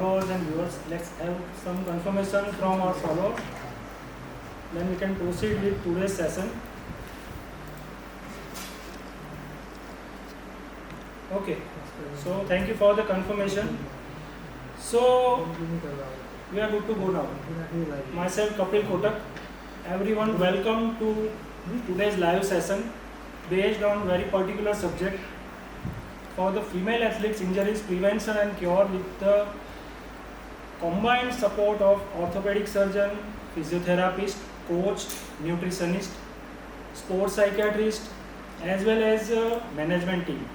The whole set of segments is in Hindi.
followers and viewers. Let's have some confirmation from our followers. Then we can proceed with today's session. Okay, so thank you for the confirmation. So we are good to go now. Myself Kapil Kotak. Everyone welcome to today's live session based on very particular subject for the female athletes injuries prevention and cure with the combined support of orthopedic surgeon, physiotherapist, coach, nutritionist, sports psychiatrist as well as management team.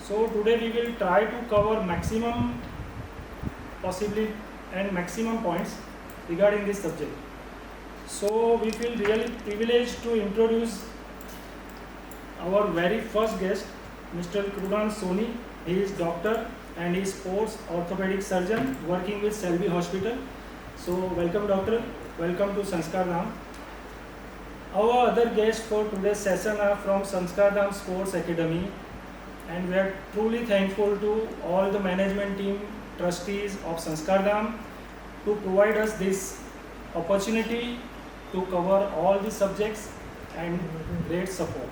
So today we will try to cover maximum possibly and maximum points regarding this subject. So we feel really privileged to introduce our very first guest, Mr. Krunal Soni. He is doctor and he is sports orthopedic surgeon working with Selby Hospital. So welcome doctor, welcome to Sanskar Dham. Our other guests for today's session are from Sanskar Dham Sports Academy, and we are truly thankful to all the management team, trustees of Sanskar Dham to provide us this opportunity to cover all the subjects and great support.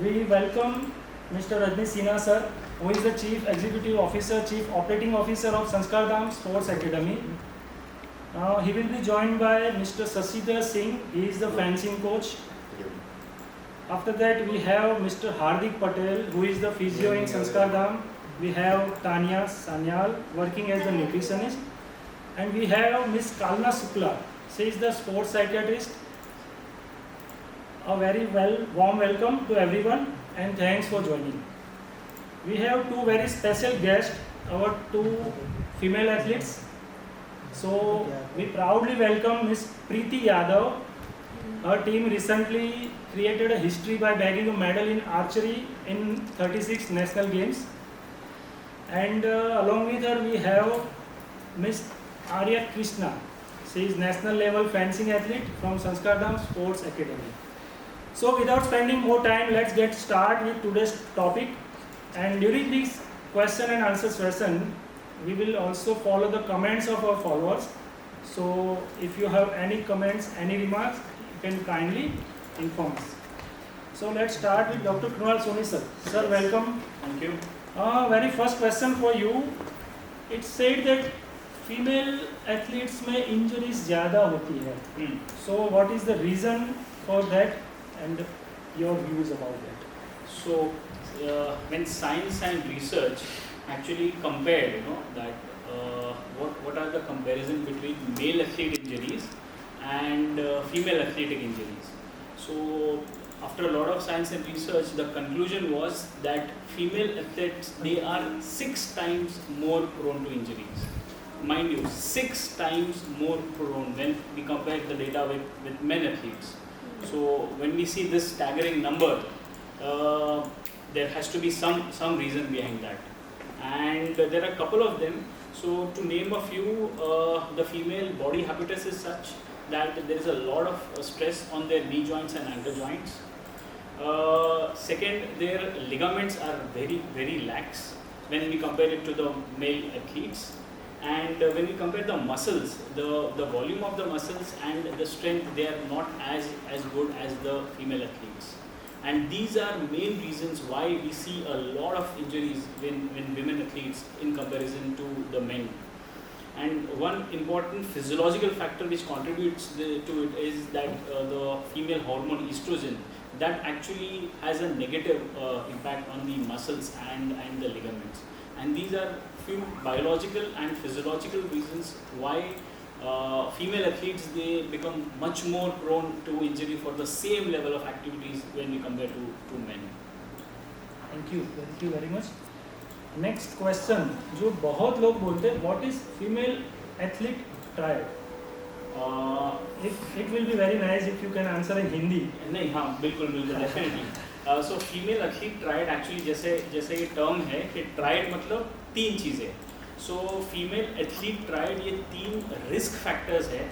We welcome Mr. Rajni Sinha sir, who is the Chief Executive Officer, Chief Operating Officer of Sanskar Dham Sports Academy. He will be joined by Mr. Sasidhar Singh, he is the fencing coach. After that we have Mr. Hardik Patel, who is the physio in Sanskar Dham. We have Tanya Sanyal working as the nutritionist. And we have Ms. Kalna Sukla, she is the sports psychiatrist. A very warm welcome to everyone and thanks for joining. We have two very special guests, our two female athletes. So we proudly welcome Ms. Preeti Yadav. Her team recently created a history by bagging a medal in archery in 36 national games. And along with her we have Ms. Arya Krishna. She is national level fencing athlete from Sanskar Dham Sports Academy. So without spending more time, let's get started with today's topic. And during this question and answer session, we will also follow the comments of our followers. So if you have any comments, any remarks, you can kindly inform us. So let's start with Dr. Krunal Soni sir. Sir, welcome. Thank you. Very first question for you. It said that female athletes में injuries ज़्यादा होती है. So what is the reason for that and your views about that? So when science and research actually compare, that what are the comparison between male athlete injuries and female athletic injuries. So after a lot of science and research, the conclusion was that female athletes, they are 6 times more prone to injuries. Mind you, 6 times more prone when we compare the data with men athletes. So when we see this staggering number, there has to be some reason behind that. And there are a couple of them. So to name a few, the female body habitus is such that there is a lot of stress on their knee joints and ankle joints. Second, their ligaments are very, very lax when we compare it to the male athletes. And when we compare the muscles, the volume of the muscles and the strength, they are not as good as the female athletes. And these are main reasons why we see a lot of injuries when women athletes in comparison to the men. And one important physiological factor which contributes to it is that the female hormone estrogen, that actually has a negative impact on the muscles and the ligaments. And these are few biological and physiological reasons why female athletes, they become much more prone to injury for the same level of activities when we compare to men. Thank you very much. Next question, जो बहुत लोग बोलते हैं, what is female athlete triad? It will be very nice if you can answer in Hindi. नहीं, हाँ, बिल्कुल definitely. So female athlete triad actually जैसे ये term है कि triad मतलब 3 चीज़ें. So female athlete triad ये 3 risk factors है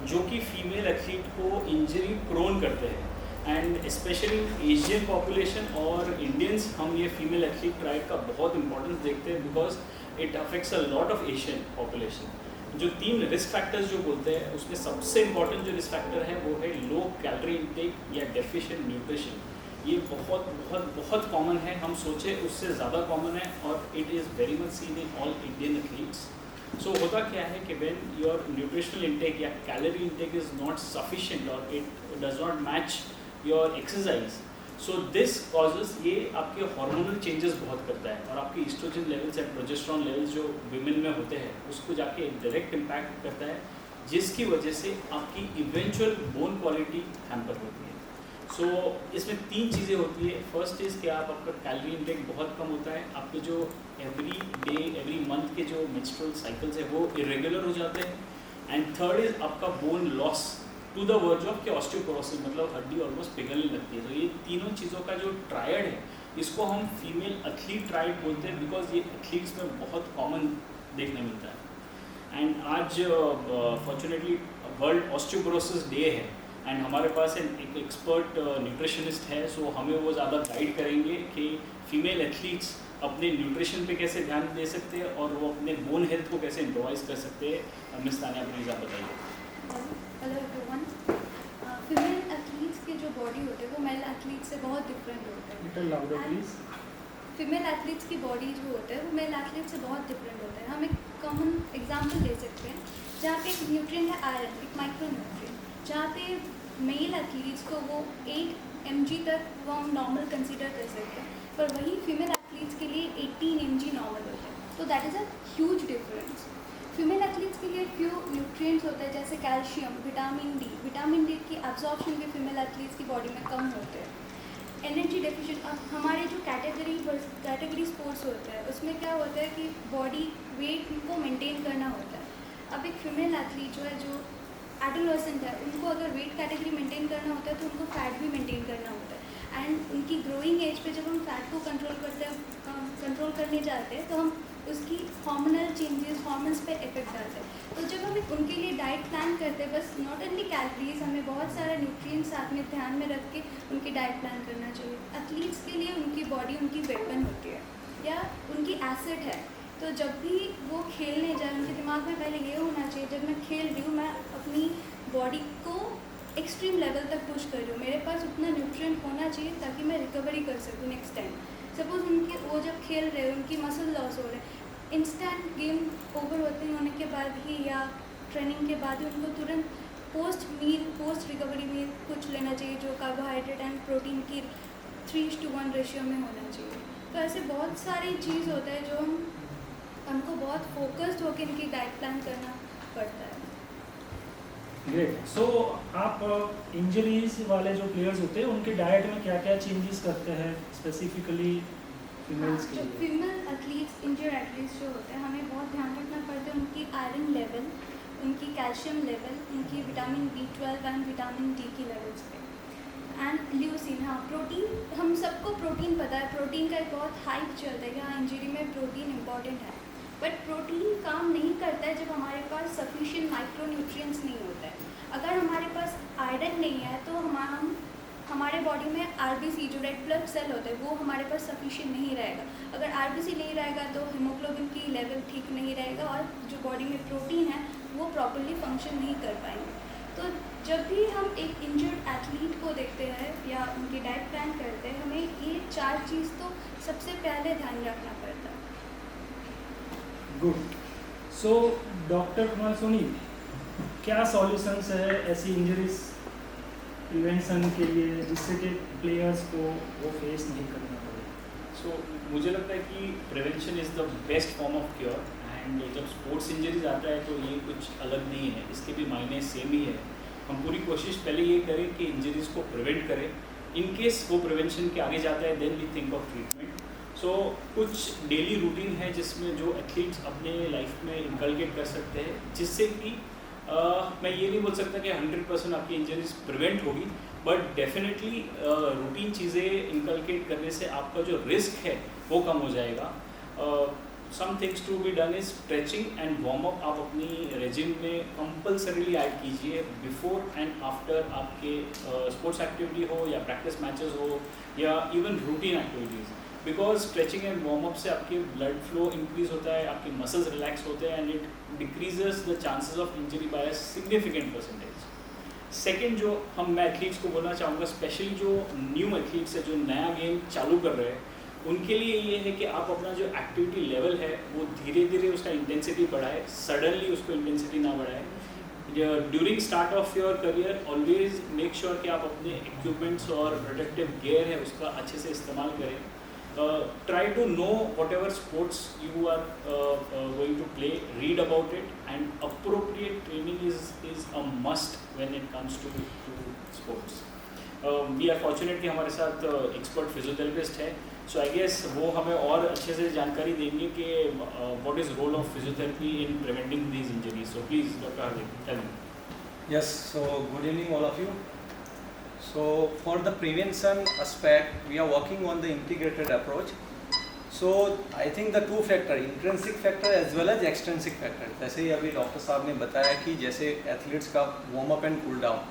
जो कि female athlete को injury prone करते हैं. एंड स्पेशली एशियन पॉपुलेशन और इंडियंस, हम ये फीमेल एथलीट ट्राइड का बहुत इंपॉर्टेंस देखते हैं because it affects a lot of Asian population. जो 3 रिस्क फैक्टर्स जो बोलते हैं उसमें सबसे इम्पॉर्टेंट जो रिस्क फैक्टर है वो है लो कैलोरी इंटेक या डेफिशिएंट न्यूट्रिशन। ये बहुत बहुत बहुत कॉमन है, हम सोचे उससे ज़्यादा कॉमन है और it is very much seen in all Indian athletes. So होता क्या है कि व्हेन योर न्यूट्रिशनल इंटेक या calorie intake is not sufficient और it does not match your exercise, so this causes, ये आपके हार्मोनल चेंजेस बहुत करता है और आपके estrogen levels and progesterone levels जो विमेन में होते हैं उसको जाके डायरेक्ट इम्पैक्ट करता है, जिसकी वजह से आपकी इवेंचुअल बोन क्वालिटी हैम्पर होती है। सो इसमें 3 चीज़ें होती है। फर्स्ट इज़ कि आपका कैलोरी इंटेक बहुत कम होता है, आपके जो एवरी डे एवरी मंथ के जो मेंस्ट्रुअल साइकिल्स है वो इरेगुलर हो जाते हैं, एंड थर्ड इज़ आपका bone loss to the verge of के ऑस्टियोपोरोसिस, मतलब हड्डी ऑलमोस्ट पिघलने लगती है। तो ये तीनों चीज़ों का जो ट्रायड है इसको हम फीमेल एथलीट ट्रायड बोलते हैं, बिकॉज ये एथलीट्स में बहुत कॉमन देखने मिलता है। एंड आज फॉर्चुनेटली वर्ल्ड ऑस्टियोपोरोसिस डे है एंड हमारे पास एक एक्सपर्ट न्यूट्रिशनिस्ट है, सो हमें वो ज़्यादा गाइड करेंगे कि फीमेल एथलीट्स अपने न्यूट्रिशन पे कैसे ध्यान दे सकते हैं और वो अपने बोन हेल्थ को कैसे इम्प्रोवाइज कर सकते हैं। मिस तानिया प्लीज़ आप बताइए। Hello everyone. फीमेल एथलीट्स के जो बॉडी होते हैं वो मेल एथलीट से बहुत डिफरेंट होते हैं। Little louder please. Female athletes की बॉडी जो होता है वो मेल एथलीट से बहुत डिफरेंट होता है। हम एक कॉमन एग्जांपल ले सकते हैं जहाँ पे एक न्यूट्रिएंट है आयरन, एक माइक्रो न्यूट्रिएंट, जहाँ पे मेल एथलीट्स को वो 8 mg तक वो हम नॉर्मल कंसिडर कर सकते हैं, पर वही फीमेल एथलीट्स के लिए 18 mg नॉर्मल होता है। तो that is a huge difference. Female athletes के लिए फ्यू न्यूट्रिएंट्स होते हैं जैसे कैल्शियम, विटामिन डी की एब्जॉर्प्शन भी फीमेल एथलीट्स की बॉडी में कम होते हैं। एनर्जी डेफिशिएंट, अब हमारे जो कैटेगरी स्पोर्ट्स होते हैं उसमें क्या होता है कि बॉडी वेट को मेंटेन करना होता है। अब एक फीमेल एथलीट जो है, जो एडोलेसेंट है, उनको अगर वेट कैटेगरी मेंटेन करना होता है तो उनको फैट भी मेंटेन करना होता है। एंड उनकी ग्रोइंग एज पे जब हम फैट को कंट्रोल करने जाते हैं तो हम उसकी हार्मोनल चेंजेस, हार्मोन्स पे इफेक्ट डालते हैं। तो जब हम उनके लिए डाइट प्लान करते हैं, बस नॉट ओनली कैलोरीज, हमें बहुत सारा न्यूट्रिएंट्स साथ में ध्यान में रख के उनकी डाइट प्लान करना चाहिए। एथलीट्स के लिए उनकी बॉडी उनकी वेपन होती है या उनकी एसेट है। तो जब भी वो खेलने जाए उनके दिमाग में पहले ये होना चाहिए, जब मैं खेल रही हूँ मैं अपनी बॉडी को एक्सट्रीम लेवल तक पुश कर रही हूँ, मेरे पास उतना न्यूट्रिएंट होना चाहिए ताकि मैं रिकवरी कर सकूँ नेक्स्ट टाइम। सपोज उनके वो जब खेल रहे हैं उनकी मसल लॉस हो रहे हैं, इंस्टेंट गेम ओवर होने के बाद ही या ट्रेनिंग के बाद ही उनको तुरंत पोस्ट रिकवरी मील कुछ लेना चाहिए जो कार्बोहाइड्रेट एंड प्रोटीन की 3:1 रेशियो में होना चाहिए। तो ऐसे बहुत सारी चीज़ होता है जो हमको बहुत फोकस्ड होकर इनकी डाइट प्लान करना पड़ता है। ग्रेट। सो आप इंजरीज वाले जो प्लेयर्स होते हैं उनके डाइट में क्या क्या चेंजेस करते हैं स्पेसिफिकली फीमेल्स के जो लिए? फीमेल एथलीट्स, इंजर्ड एथलीट्स जो होते हैं, हमें बहुत ध्यान रखना पड़ता है उनकी आयरन लेवल, उनकी कैल्शियम लेवल, उनकी vitamin B12 and vitamin D की लेवल्स पे, एंड ल्यूसीन। हाँ, प्रोटीन, हम सबको प्रोटीन पता है, प्रोटीन का एक बहुत हाइप चलता है कि हाँ इंजरी में प्रोटीन इंपॉर्टेंट है, बट प्रोटीन काम नहीं करता है जब हमारे पास सफिशिएंट माइक्रोन्यूट्रिएंट्स नहीं होता है। अगर हमारे पास आयरन नहीं है तो हमारे बॉडी में RBC जो रेड ब्लड सेल होता है वो हमारे पास सफिशिएंट नहीं रहेगा। अगर RBC नहीं रहेगा तो हीमोग्लोबिन की लेवल ठीक नहीं रहेगा और जो बॉडी में प्रोटीन है वो प्रॉपर्ली फंक्शन नहीं कर पाएंगे। तो जब भी हम एक इंजर्ड एथलीट को देखते हैं या उनकी डाइट प्लान करते हैं, हमें ये 4 चीज़ तो सबसे पहले ध्यान रखना पड़ता है। Good. So doctor Kumar Soni, क्या सॉल्यूशंस है ऐसी इंजरीज प्रिवेंशन के लिए जिससे कि प्लेयर्स को वो फेस नहीं करना पड़े? सो मुझे लगता है कि prevention is the best form of cure, and जब स्पोर्ट्स इंजरीज आता है तो ये कुछ अलग नहीं है, इसके भी मायने सेम ही है। हम पूरी कोशिश पहले ये करें कि इंजरीज को प्रिवेंट करें, इन केस वो प्रिवेंशन के आगे जाता है then we think of treatment. So कुछ डेली रूटीन है जिसमें जो एथलीट्स अपने लाइफ में इनकलकेट कर सकते हैं, जिससे कि मैं ये नहीं बोल सकता कि 100% आपकी इंजरीज प्रिवेंट होगी, बट डेफिनेटली रूटीन चीज़ें इनकलकेट करने से आपका जो रिस्क है वो कम हो जाएगा। Some things to be done is stretching and warm up. आप अपनी रेजिम में कंपल्सरीली ऐड कीजिए बिफोर एंड आफ्टर आपके स्पोर्ट्स एक्टिविटी हो या प्रैक्टिस मैचेस हो या even routine activities. Because stretching and warm up से आपके ब्लड फ्लो इंक्रीज होता है, आपके मसल्स रिलैक्स होते हैं and it decreases the chances of injury bye a significant percentage. Second जो मैं एथलीट्स को बोलना चाहूँगा, स्पेशली जो न्यू एथलीट्स है जो नया गेम चालू कर रहे हैं, उनके लिए ये है कि आप अपना जो एक्टिविटी लेवल है वो धीरे धीरे उसका इंटेंसिटी बढ़ाए, सडनली उसको इंटेंसिटी ना बढ़ाए। During start of your career always make sure कि आप अपने इक्विपमेंट्स और प्रोटेक्टिव गेयर है उसका अच्छे से इस्तेमाल करें। Try to know whatever sports you are going to play, read about it, and appropriate training is a must when it comes to sports. We are fortunate कि हमारे साथ expert physiotherapist है, so I guess वो हमें और अच्छे से जानकारी देंगे कि what is role of physiotherapy in preventing these injuries. So please, Dr. Hardik, tell me. Yes, so good evening all of you. So for the prevention aspect, we are working on the integrated approach. So I think the two factor, intrinsic factor as well as extrinsic factor. जैसे ही अभी डॉक्टर साहब ने बताया कि जैसे एथलीट्स का warm up and cool down,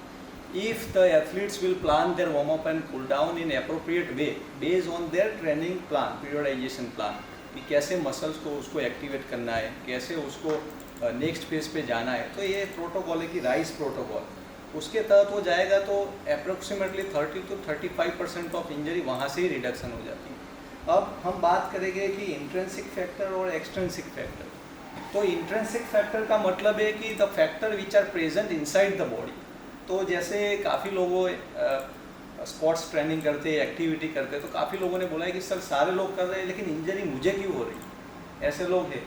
if the athletes will plan their warm up and cool down in appropriate way based on their training plan, periodization plan, कि कैसे मसल्स को उसको एक्टिवेट करना है, कैसे उसको नेक्स्ट फेज पे जाना है, तो ये प्रोटोकॉल है कि राइस प्रोटोकॉल, उसके तहत वो जाएगा तो अप्रोक्सीमेटली 30 to 35% ऑफ इंजरी वहाँ से ही रिडक्शन हो जाती है। अब हम बात करेंगे कि इंट्रेंसिक फैक्टर और एक्सट्रेंसिक फैक्टर। तो इंट्रेंसिक फैक्टर का मतलब है कि the factor which are present inside the body. तो जैसे काफ़ी लोगों स्पोर्ट्स ट्रेनिंग करते, एक्टिविटी करते, तो काफ़ी लोगों ने बोला है कि सर सारे लोग कर रहे हैं लेकिन इंजरी मुझे क्यों हो रही है। ऐसे लोग हैं,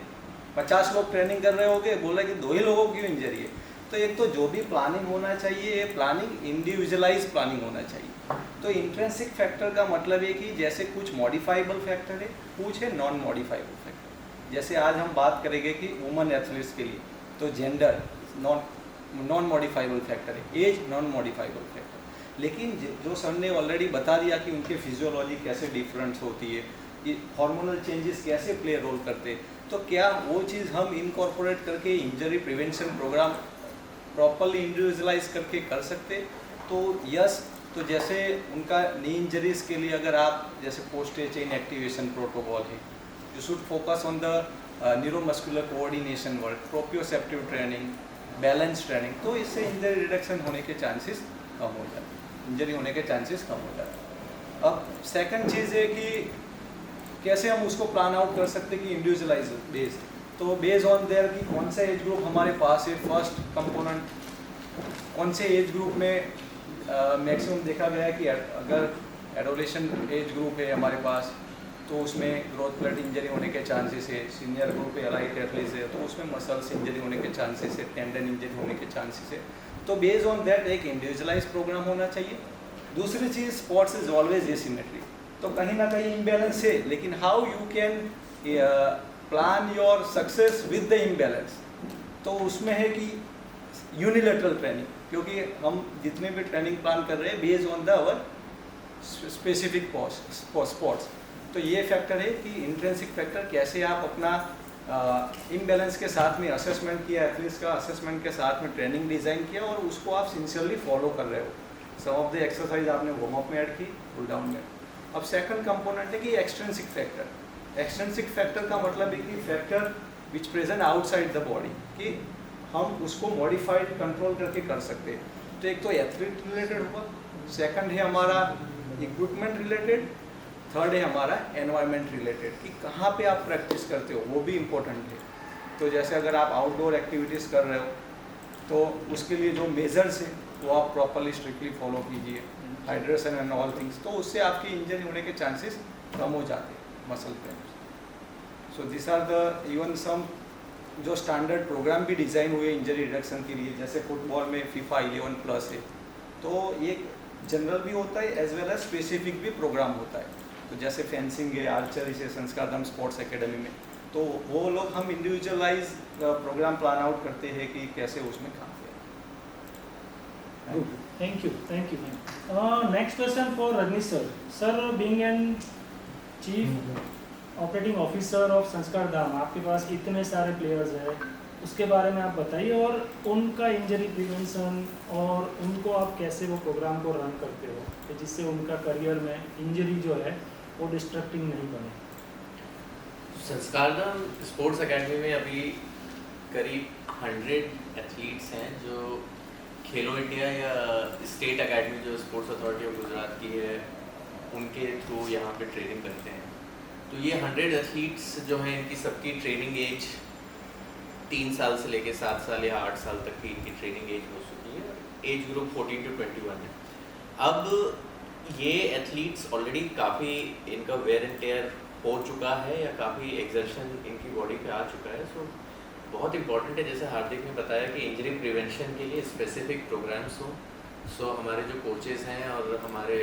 50 लोग ट्रेनिंग कर रहे होंगे, बोला कि 2 ही लोगों की इंजरी है। तो एक तो जो भी प्लानिंग होना चाहिए, ये प्लानिंग इंडिविजुअलाइज प्लानिंग होना चाहिए। तो इंट्रेंसिक फैक्टर का मतलब है कि जैसे कुछ मॉडिफाइबल फैक्टर है, कुछ है नॉन मॉडिफाइबल फैक्टर। जैसे आज हम बात करेंगे कि वुमेन एथलीट्स के लिए तो जेंडर नॉन मॉडिफाइबल फैक्टर है, एज नॉन मॉडिफाइबल फैक्टर। लेकिन जो सर ने ऑलरेडी बता दिया कि उनके फिजियोलॉजी कैसे डिफरेंस होती है, ये हार्मोनल चेंजेस कैसे प्ले रोल करते हैं, तो क्या वो चीज़ हम इनकॉर्पोरेट करके injury prevention programme properly individualise करके कर सकते। तो यस, तो जैसे उनका नी इंजरीज़ के लिए अगर आप जैसे पोस्ट चेन एक्टिवेशन प्रोटोकॉल है, you should focus on the neuromuscular coordination work, proprioceptive training, balance training, तो इससे इंजरी रिडक्शन होने के चांसेस कम हो जाते हैं, इंजरी होने के चांसेस कम हो जाते हैं। अब सेकंड चीज़ है कि कैसे हम उसको प्लान आउट कर सकते हैं कि इंडिविजुअलाइज बेस्ड। तो बेस्ड ऑन देयर कि कौन सा एज ग्रुप हमारे पास है, फर्स्ट कंपोनेंट कौन से एज ग्रुप में मैक्सिमम देखा गया है कि अगर एडोलेशन एज ग्रुप है हमारे पास तो उसमें ग्रोथ प्लेट इंजरी होने के चांसेस है, सीनियर ग्रुप है, एलाइट एथलीट्स है तो उसमें मसल्स इंजरी होने के चांसेस है, टेंडन इंजरी होने के चांसेस है। तो बेस्ड ऑन दैट एक इंडिविजुअलाइज प्रोग्राम होना चाहिए। दूसरी चीज़, स्पोर्ट्स इज ऑलवेज एसिमेट्री, तो कहीं ना कहीं इम्बैलेंस है, लेकिन how you can plan your success with the imbalance, तो उसमें है कि यूनिलेटरल ट्रेनिंग, क्योंकि हम जितने भी ट्रेनिंग प्लान कर रहे हैं based on the our specific sports. तो ये फैक्टर है कि इंट्रेंसिक फैक्टर कैसे आप अपना इम्बैलेंस के साथ में असेसमेंट किया, एथलीट्स का असेसमेंट के साथ में ट्रेनिंग डिज़ाइन किया और उसको आप सिंसियरली फॉलो कर रहे हो। सम ऑफ द एक्सरसाइज आपने वार्म अप में ऐड की, कूल डाउन में। अब सेकंड कंपोनेंट है कि एक्सट्रिंसिक फैक्टर। एक्सट्रिंसिक फैक्टर का मतलब है कि factor which present outside the body, कि हम उसको मॉडिफाइड कंट्रोल करके कर सकते हैं। तो एक तो एथलीट रिलेटेड हुआ, सेकंड है हमारा इक्विपमेंट रिलेटेड, थर्ड है हमारा एनवायरनमेंट रिलेटेड, कि कहाँ पे आप प्रैक्टिस करते हो वो भी इम्पोर्टेंट है। तो जैसे अगर आप आउटडोर एक्टिविटीज़ कर रहे हो तो उसके लिए जो मेजर्स है वो आप प्रॉपरली स्ट्रिक्टली फॉलो कीजिए, हाइड्रेशन एंड ऑल थिंग्स, तो उससे आपकी इंजरी होने के चांसेस कम हो जाते हैं muscle pain. So this are the even some जो स्टैंडर्ड प्रोग्राम भी डिज़ाइन हुए इंजरी रिडक्शन के लिए, जैसे फुटबॉल में FIFA 11+ है, तो ये जनरल भी होता है एज वेल एज स्पेसिफिक भी प्रोग्राम होता है। तो जैसे फेंसिंग है, आर्चरी से संस्कारधाम स्पोर्ट्स एकेडमी में, तो वो लोग हम इंडिविजुअलाइज प्रोग्राम प्लान आउट करते हैं कि कैसे उसमें काम करें। Thank you. Next question for Rajnish sir. Sir, being an chief operating officer of संस्कार धाम, आपके पास इतने सारे प्लेयर्स हैं, उसके बारे में आप बताइए और उनका इंजरी प्रिवेंशन और उनको आप कैसे वो प्रोग्राम को रन करते हो कि जिससे उनका करियर में इंजरी जो है वो डिस्ट्रक्टिंग नहीं बने। संस्कारधाम स्पोर्ट्स एकेडमी में अभी करीब 100 एथलीट्स हैं जो खेलो इंडिया या स्टेट एकेडमी जो स्पोर्ट्स अथॉरिटी ऑफ गुजरात की है उनके थ्रू यहाँ पे ट्रेनिंग करते हैं। तो ये 100 एथलीट्स जो हैं इनकी सबकी ट्रेनिंग एज 3 साल से लेके 7 साल या 8 साल तक की इनकी ट्रेनिंग एज हो चुकी है। एज ग्रुप 14 to 21 है। अब ये एथलीट्स ऑलरेडी काफ़ी इनका वेयर एंड टेयर हो चुका है या काफ़ी एक्सर्शन इनकी बॉडी पे आ चुका है। सो बहुत इंपॉर्टेंट है, जैसे हार्दिक ने बताया कि इंजरी प्रिवेंशन के लिए स्पेसिफिक प्रोग्राम्स हो। सो हमारे जो कोचेज़ हैं और हमारे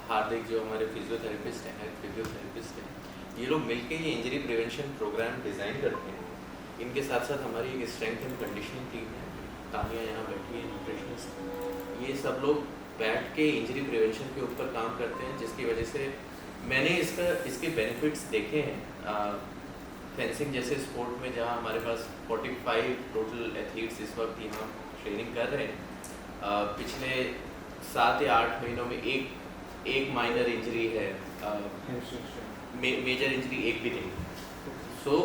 हार्दिक जो हमारे फिजियोथेरेपिस्ट हैं ये लोग मिलके ये इंजरी प्रिवेंशन प्रोग्राम डिज़ाइन करते हैं। इनके साथ साथ हमारी एक स्ट्रेंथ एंड कंडीशनिंग टीम है, तानिया यहाँ बैठी है, न्यूट्रिशनिस्ट। ये सब लोग बैठ के इंजरी प्रिवेंशन के ऊपर काम करते हैं, जिसकी वजह से मैंने इसके बेनिफिट्स देखे हैं। फेंसिंग जैसे स्पोर्ट में जहाँ हमारे पास 45 टोटल एथलीट्स इस वक्त यहाँ ट्रेनिंग कर रहे हैं, पिछले 7 या 8 महीनों में एक माइनर इंजरी है, मेजर इंजरी एक भी नहीं। सो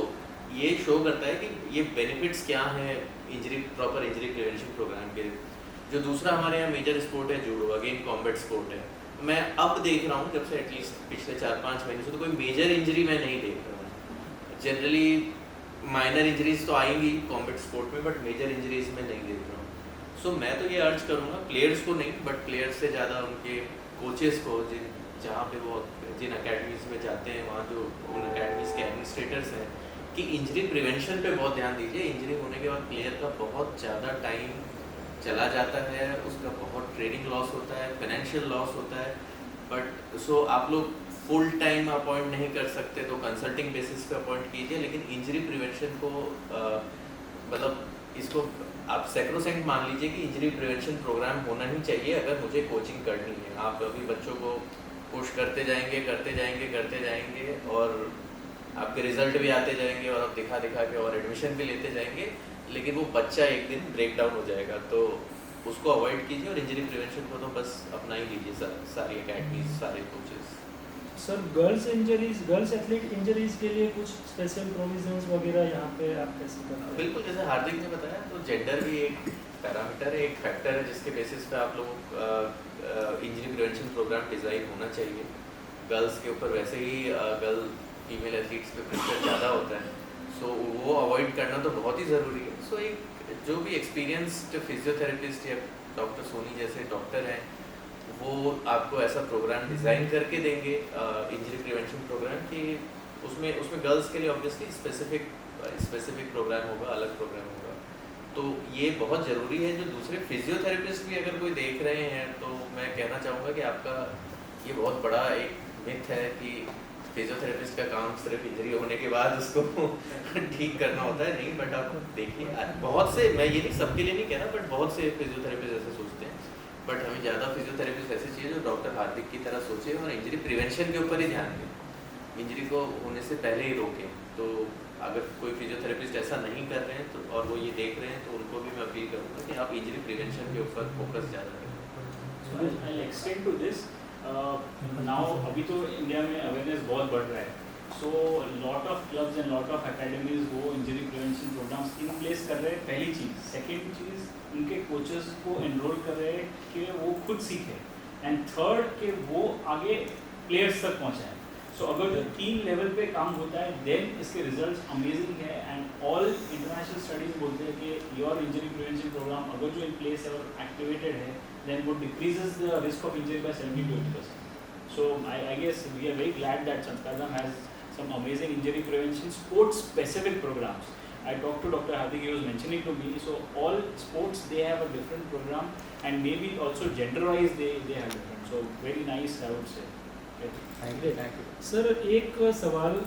ये शो करता है कि ये बेनिफिट्स क्या हैं प्रॉपर इंजरी प्रिवेंशन प्रोग्राम के। जो दूसरा हमारे यहाँ मेजर स्पोर्ट है जूडो, अगेन कॉम्बैट स्पोर्ट है। मैं अब देख रहा हूँ जब से एटलीस्ट पिछले 4-5 महीने से तो कोई मेजर इंजरी मैं नहीं देख रहा हूँ। जनरली माइनर इंजरीज तो आएंगी कॉम्बैट स्पोर्ट में, बट मेजर इंजरीज में नहीं देख रहा हूँ। सो मैं तो ये अर्ज करूँगा प्लेयर्स को नहीं, बट प्लेयर्स से ज़्यादा उनके कोचेज़ को, जहाँ पे वो जिन अकेडमीज़ में जाते हैं वहाँ जो उन अकेडमीज़ के एडमिनिस्ट्रेटर्स हैं, कि इंजरी प्रिवेंशन पे बहुत ध्यान दीजिए। इंजरी होने के बाद प्लेयर का बहुत ज़्यादा टाइम चला जाता है, उसका बहुत ट्रेनिंग लॉस होता है, फाइनेंशियल लॉस होता है। बट सो आप लोग फुल टाइम अपॉइंट नहीं कर सकते तो कंसल्टिंग बेसिस पे अपॉइंट कीजिए, लेकिन इंजरी प्रिवेंशन को मतलब इसको आप सैक्रोसेंट मान लीजिए कि इंजरी प्रिवेंशन प्रोग्राम होना ही चाहिए अगर मुझे कोचिंग करनी है। आप अभी बच्चों को पुश करते जाएंगे और आपके रिजल्ट भी आते जाएंगे और आप दिखा के और एडमिशन भी लेते जाएंगे, लेकिन वो बच्चा एक दिन ब्रेक डाउन हो जाएगा। तो उसको अवॉइड कीजिए और इंजरी प्रिवेंशन को तो बस अपना ही लीजिए सारी अकेडमीज, सारे coaches. Sir girls athlete injuries के लिए कुछ स्पेशल प्रोविजंस वगैरह यहाँ पे आप कैसे करते हैं? बिल्कुल, जैसे हार्दिक ने बताया तो जेंडर भी एक पैरामीटर है, एक फैक्टर है जिसके बेसिस पे आप लोग इंजरी प्रिवेंशन प्रोग्राम डिज़ाइन होना चाहिए। गर्ल्स के ऊपर वैसे ही फीमेल एथलीट्स पे प्रेशर ज़्यादा होता है, सो वो अवॉइड करना तो बहुत ही ज़रूरी है। सो एक जो भी एक्सपीरियंस्ड फिजियोथेरेपिस्ट या डॉक्टर सोनी जैसे डॉक्टर हैं वो आपको ऐसा प्रोग्राम डिज़ाइन करके देंगे इंजरी प्रिवेंशन प्रोग्राम कि उसमें गर्ल्स के लिए ऑब्वियसली स्पेसिफिक प्रोग्राम होगा, अलग प्रोग्राम होगा। तो ये बहुत ज़रूरी है। जो दूसरे फिजियोथेरेपिस्ट भी अगर कोई देख रहे हैं तो मैं कहना चाहूँगा कि आपका ये बहुत बड़ा एक मिथ है कि फिजियोथेरेपिस्ट का काम सिर्फ इंजरी होने के बाद उसको ठीक करना होता है। नहीं, बट आप देखिए बहुत से, मैं ये नहीं सबके लिए नहीं कह रहा, बट बहुत से फिजियोथेरेपिस्ट ऐसे सोचते हैं। बट हमें ज़्यादा फिजियोथेरेपिस्ट ऐसे चाहिए जो डॉक्टर हार्दिक की तरह सोचे और इंजरी प्रिवेंशन के ऊपर ही ध्यान दें, इंजरी को होने से पहले ही रोकें। तो अगर कोई फिजियोथेरेपिस्ट ऐसा नहीं कर रहे हैं तो और वो ये देख रहे हैं तो उनको भी मैं अपील करूँगा कि आप इंजरी प्रिवेंशन के ऊपर फोकस ज़्यादा करें। I'll extend to this. Now अभी तो इंडिया में अवेयरनेस बहुत बढ़ रहा है, so lot of clubs and lot of academies वो injury prevention programmes in place कर रहे हैं। पहली चीज़। सेकेंड चीज़, उनके कोचेस को एनरोल कर रहे हैं कि वो खुद सीखें, एंड थर्ड कि वो आगे प्लेयर्स तक पहुँचाएँ। सो अगर जो 3 लेवल पे काम होता है देन इसके रिजल्ट्स अमेजिंग है। एंड ऑल इंटरनेशनल स्टडीज बोलते हैं कि योर इंजरी प्रिवेंशन प्रोग्राम अगर जो इन प्लेस है और एक्टिवेटेड है then would decreases the risk of injury by 70-80%. So I guess we are very glad that Sanskardham has some amazing injury prevention sports specific programs. I talked to Dr. Hardik, he was mentioning to me, so all sports they have a different program and maybe also gender wise they have different. So very nice I would say. Thank you. Sir एक सवाल,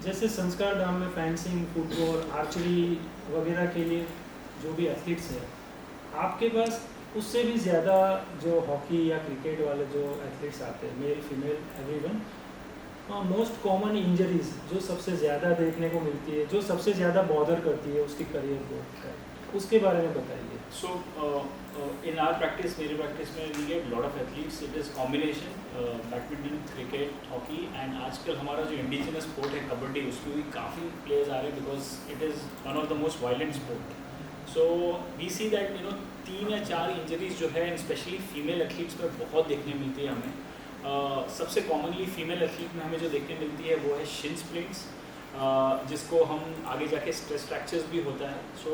जैसे संस्कार धाम में फेंसिंग, फुटबॉल, आर्चरी वगैरह के लिए जो भी एथलीट्स हैं, आपके पास उससे भी ज़्यादा जो हॉकी या क्रिकेट वाले जो एथलीट्स आते हैं, male female everyone, most common injuries जो सबसे ज़्यादा देखने को मिलती है, जो सबसे ज़्यादा बॉदर करती है उसकी करियर को, उसके बारे में बताइए। So in our practice, मेरे practice में we get lot of athletes. It is combination badminton, cricket, hockey and आजकल हमारा जो इंडिजिनस स्पोर्ट है कबड्डी, उसमें भी काफ़ी प्लेयर्स आ रहे हैं because it is one of the most violent sport. So we see that 3 या 4 इंजरीज जो है स्पेशली फीमेल एथलीट्स पर बहुत देखने मिलती है हमें. सबसे कॉमनली फीमेल एथलीट में हमें जो देखने मिलती है वो है शिन स्प्लिंट्स, जिसको हम आगे जाके स्ट्रेस फ्रैक्चर्स भी होता है. So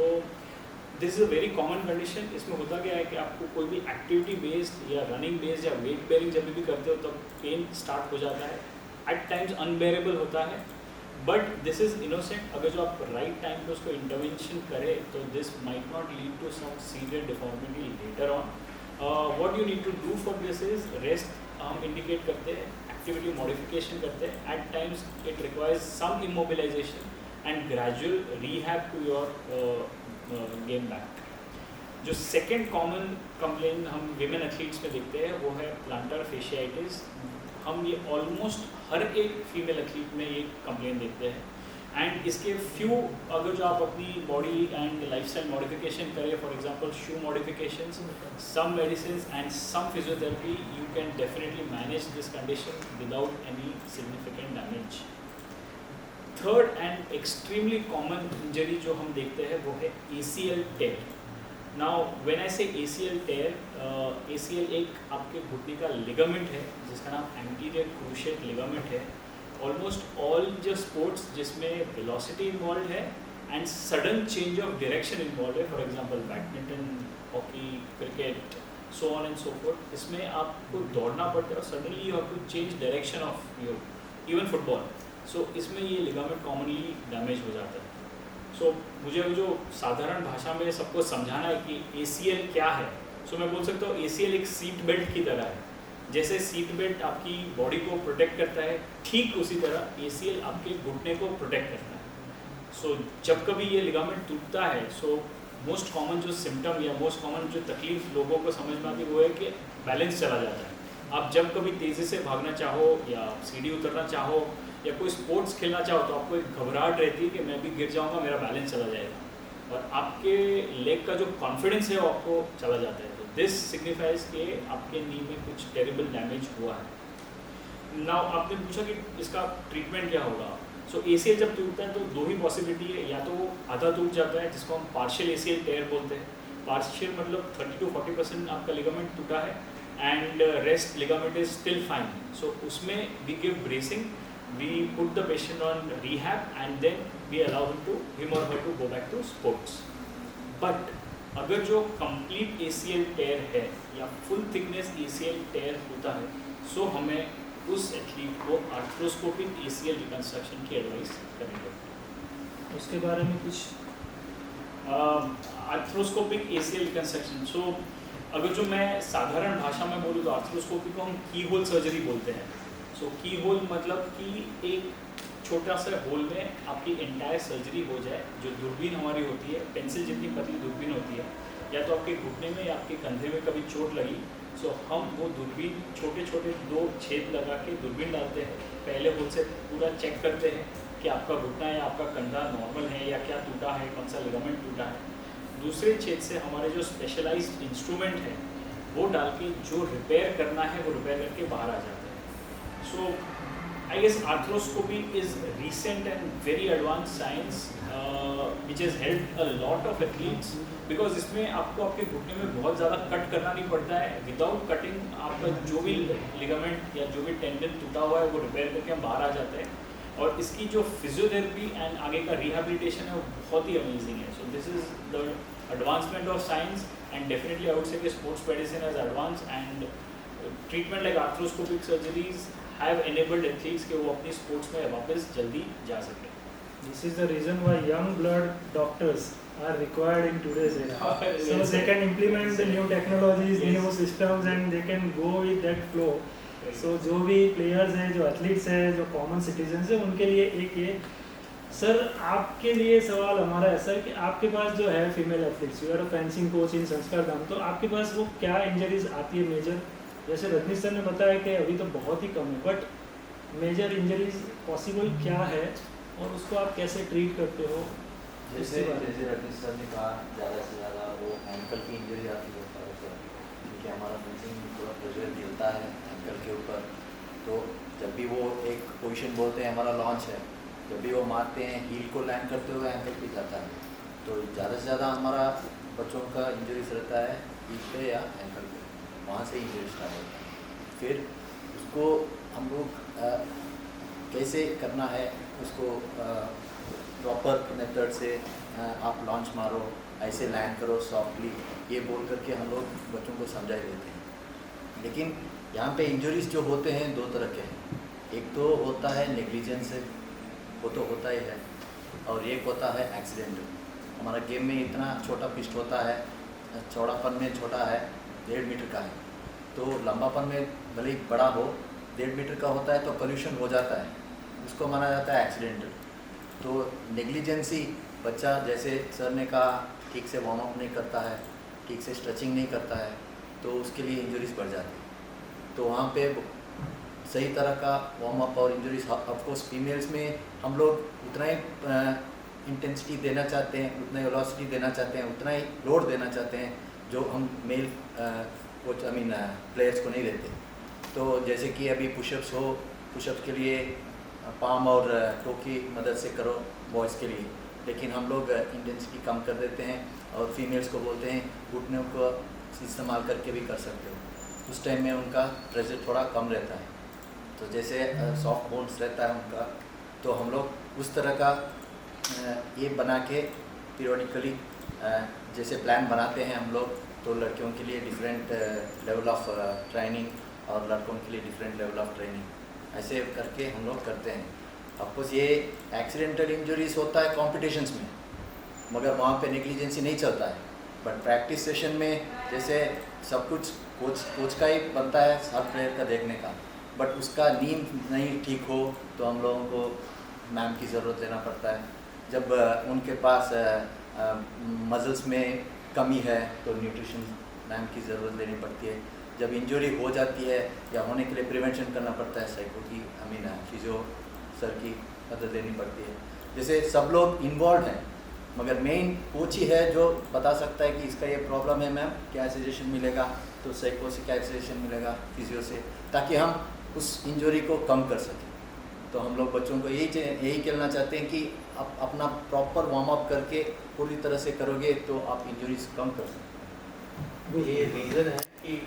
this is a very common condition. इसमें होता क्या है कि आपको कोई भी एक्टिविटी बेस्ड या रनिंग बेस्ड या वेट बेयरिंग जब भी करते हो तब पेन स्टार्ट हो जाता है. एट टाइम्स अनबेरेबल होता है, बट दिस इज़ इनोसेंट. अगर जो आप राइट टाइम पे उसको इंटरवेंशन करें तो this might not lead to some severe deformity later on. What you need to do for this is rest. हम इंडिकेट करते हैं, एक्टिविटी मॉडिफिकेशन करते हैं. At times it requires some immobilisation and gradual rehab to your game back. जो सेकेंड कॉमन कंप्लेन हम विमेन एथलीट्स में देखते हैं वो है प्लांटर फेशियाइटिस. हम ये ऑलमोस्ट हर एक फीमेल एथलीट में ये कंप्लेन देखते हैं. एंड इसके फ्यू अगर जो आप अपनी बॉडी एंड लाइफस्टाइल मॉडिफिकेशन करें, for example shoe modifications, some medicine and some physiotherapy, you can definitely manage this condition without any significant damage. Third and extremely common injury जो हम देखते हैं वो है ACL tear. Now when I say ACL tier, ACL एक आपके घुटने का लिगामेंट है जिसका नाम एंटीरियर क्रूशिएट लिगामेंट है. ऑलमोस्ट ऑल जो स्पोर्ट्स जिसमें वेलोसिटी इन्वॉल्व है and sudden change of direction involve है, for example badminton, hockey, cricket, so on and so forth, इसमें आपको दौड़ना पड़ता है और suddenly you have to change direction of your, even football. So इसमें ये लिगामेंट कॉमनली डैमेज हो जाता है. सो मुझे अभी जो साधारण भाषा में सबको समझाना है कि ACL क्या है. सो मैं बोल सकता हूँ ACL एक सीट बेल्ट की तरह है. जैसे सीट बेल्ट आपकी बॉडी को प्रोटेक्ट करता है, ठीक उसी तरह ACL आपके घुटने को प्रोटेक्ट करता है. सो जब कभी ये लिगामेंट टूटता है, सो मोस्ट कॉमन जो सिम्टम या मोस्ट कॉमन जो तकलीफ लोगों को समझ में आती है वो है कि बैलेंस चला जाता है. आप जब कभी तेज़ी से भागना चाहो या सीढ़ी उतरना चाहो या कोई स्पोर्ट्स खेलना चाहो तो आपको एक घबराहट रहती है कि मैं भी गिर जाऊंगा, मेरा बैलेंस चला जाएगा, और आपके लेग का जो कॉन्फिडेंस है वो आपको चला जाता है. तो दिस सिग्निफाइज कि आपके नी में कुछ टेरिबल डैमेज हुआ है. नाउ आपने पूछा कि इसका ट्रीटमेंट क्या होगा. सो ACL जब टूटता है तो 2 ही पॉसिबिलिटी है. या तो वो आधा टूट जाता है जिसको हम पार्शियल ACL टेयर बोलते हैं. पार्शियल मतलब 30 to 40% आपका लिगामेंट टूटा है and rest ligament is still fine. So उसमें we give bracing, we put the patient on rehab and then we allow him or her to go back to sports. But अगर जो complete ACL tear है या full thickness ACL tear होता है, सो हमें उस एथलीट को आर्थ्रोस्कोपिक ACL रिकंस्ट्रक्शन की एडवाइस करेंगे. उसके बारे में कुछ आर्थ्रोस्कोपिक ACL रिकंस्ट्रक्शन. सो अगर जो मैं साधारण भाषा में बोलूँ तो आर्थ्रोस्कोपी को हम की होल सर्जरी बोलते हैं. सो की होल मतलब कि एक छोटा सा होल में आपकी एंटायर सर्जरी हो जाए. जो दूरबीन हमारी होती है, पेंसिल जितनी पतली दूरबीन होती है, या तो आपके घुटने में या आपके कंधे में कभी चोट लगी, सो हम वो दूरबीन छोटे छोटे 2 छेद लगा के दूरबीन डालते हैं. पहले होल से पूरा चेक करते हैं कि आपका घुटना या आपका कंधा नॉर्मल है या क्या टूटा है, कौन सा लिगामेंट टूटा है. दूसरे छेद से हमारे जो स्पेशलाइज्ड इंस्ट्रूमेंट है वो डाल के जो रिपेयर करना है वो रिपेयर करके बाहर आ जाता है. So, I guess arthroscopy is recent and very advanced science which has helped a lot of athletes because इसमें आपको आपके घुटने में बहुत ज़्यादा कट करना नहीं पड़ता है. विदाउट कटिंग आपका जो भी लिगामेंट या जो भी टेंडन टूटा हुआ है वो रिपेयर करके हम बाहर आ जाते हैं. और इसकी जो फिजियोथेरेपी एंड आगे का रिहेबिलिटेशन है वो बहुत ही अमेजिंग है. So this is the advancement of science and definitely I would say कि sports medicine has advance and treatment like arthroscopic surgeries have enabled athletes कि वो अपनी स्पोर्ट्स में वापस जल्दी जा सके. This is the reason why young blood doctors are required in today's era. So they can implement the new technologies, new systems, and they can go with that flow. So जो भी players हैं, जो athletes हैं, जो common citizens हैं, उनके लिए एक ये सर आपके लिए सवाल हमारा ऐसा है कि आपके पास जो है female athletes, you are a fencing coach in Sanskar Dham, तो आपके पास वो क्या इंजरीज आती है मेजर. जैसे रजनीश सर ने बताया कि अभी तो बहुत ही कम है, बट मेजर इंजरीज पॉसिबल क्या है और उसको आप कैसे ट्रीट करते हो. जैसे जैसे रजनीश सर ने कहा ज़्यादा से ज़्यादा वो एंकल की इंजरी आती है क्योंकि हमारा फेंसिंग पूरा प्रेशर मिलता है एंकल के ऊपर। तो जब भी वो एक पोजीशन बोलते हैं हमारा लॉन्च है, जब भी वो मारते हैं हील को लैंड करते हुए एंकल पे जाता है। तो ज़्यादा से ज़्यादा हमारा बच्चों का इंजरीज रहता है हील पे या एंकल पे, वहाँ से इंजरी स्टार्ट होता है। फिर उसको हम लोग कैसे करना है उसको प्रॉपर मेथड से आप लॉन्च मारो, ऐसे लैंड करो सॉफ्टली, ये बोल करके हम लोग बच्चों को समझा देते हैं। लेकिन यहाँ पे इंजरीज जो होते हैं दो तरह के हैं। एक तो होता है नेग्लिजेंस से, वो तो होता ही है, और एक होता है एक्सीडेंटल। हमारा गेम में इतना छोटा पिस्ट होता है, चौड़ापन में छोटा है, 1.5 मीटर का है, तो लंबापन में भले ही बड़ा हो 1.5 मीटर का होता है तो पोल्यूशन हो जाता है, उसको माना जाता है एक्सीडेंटल। तो नेग्लिजेंसी, बच्चा जैसे सर ने कहा ठीक से वार्म अप नहीं करता है, ठीक से स्ट्रेचिंग नहीं करता है, तो उसके लिए इंजरीज बढ़ जाती है। तो वहाँ पे सही तरह का वार्म अप और इंजरीज, ऑफकोर्स फीमेल्स में हम लोग उतना ही इंटेंसिटी देना चाहते हैं, उतना ही वेलोसिटी देना चाहते हैं, उतना ही लोड देना चाहते हैं जो हम मेल कोच प्लेयर्स को नहीं देते। तो जैसे कि अभी पुशअप्स हो, पुशअप्स के लिए पाम और टो की मदद से करो बॉयज़ के लिए, लेकिन हम लोग इंटेंसिटी कम कर देते हैं और फीमेल्स को बोलते हैं घुटनों को इस्तेमाल करके भी कर सकते हो। उस टाइम में उनका प्रेशर थोड़ा कम रहता है, तो जैसे सॉफ्ट बोन्स रहता है उनका, तो हम लोग उस तरह का ये बना के पीरियडिकली जैसे प्लान बनाते हैं हम लोग। तो लड़कियों के लिए डिफरेंट लेवल ऑफ ट्रेनिंग और लड़कों के लिए डिफरेंट लेवल ऑफ ट्रेनिंग, ऐसे करके हम लोग करते हैं। ऑफकोर्स ये एक्सीडेंटल इंजरीज होता है कॉम्पिटिशन्स में, मगर वहाँ पे नेग्लिजेंसी नहीं चलता है। बट प्रैक्टिस सेशन में जैसे सब कुछ कोच का ही बनता है हर प्लेयर का देखने का, बट उसका नींद नहीं ठीक हो तो हम लोगों को मैम की ज़रूरत लेना पड़ता है। जब उनके पास मसल्स में कमी है तो न्यूट्रिशन मैम की ज़रूरत लेनी पड़ती है। जब इंजरी हो जाती है या होने के लिए प्रिवेंशन करना पड़ता है, साइको की फिजियो सर की मदद लेनी पड़ती है। जैसे सब लोग इन्वॉल्व हैं, मगर मेन कोच ही है जो बता सकता है कि इसका ये प्रॉब्लम है मैम, क्या सजेशन मिलेगा, तो साइको से क्या सजेशन मिलेगा, फिजियो से, ताकि हम उस इंजरी को कम कर सकें। तो हम लोग बच्चों को यही कहना चाहते हैं कि आप अपना प्रॉपर वार्म अप करके पूरी तरह से करोगे तो आप इंजरीज कम कर सकते हैं। ये रीज़न है कि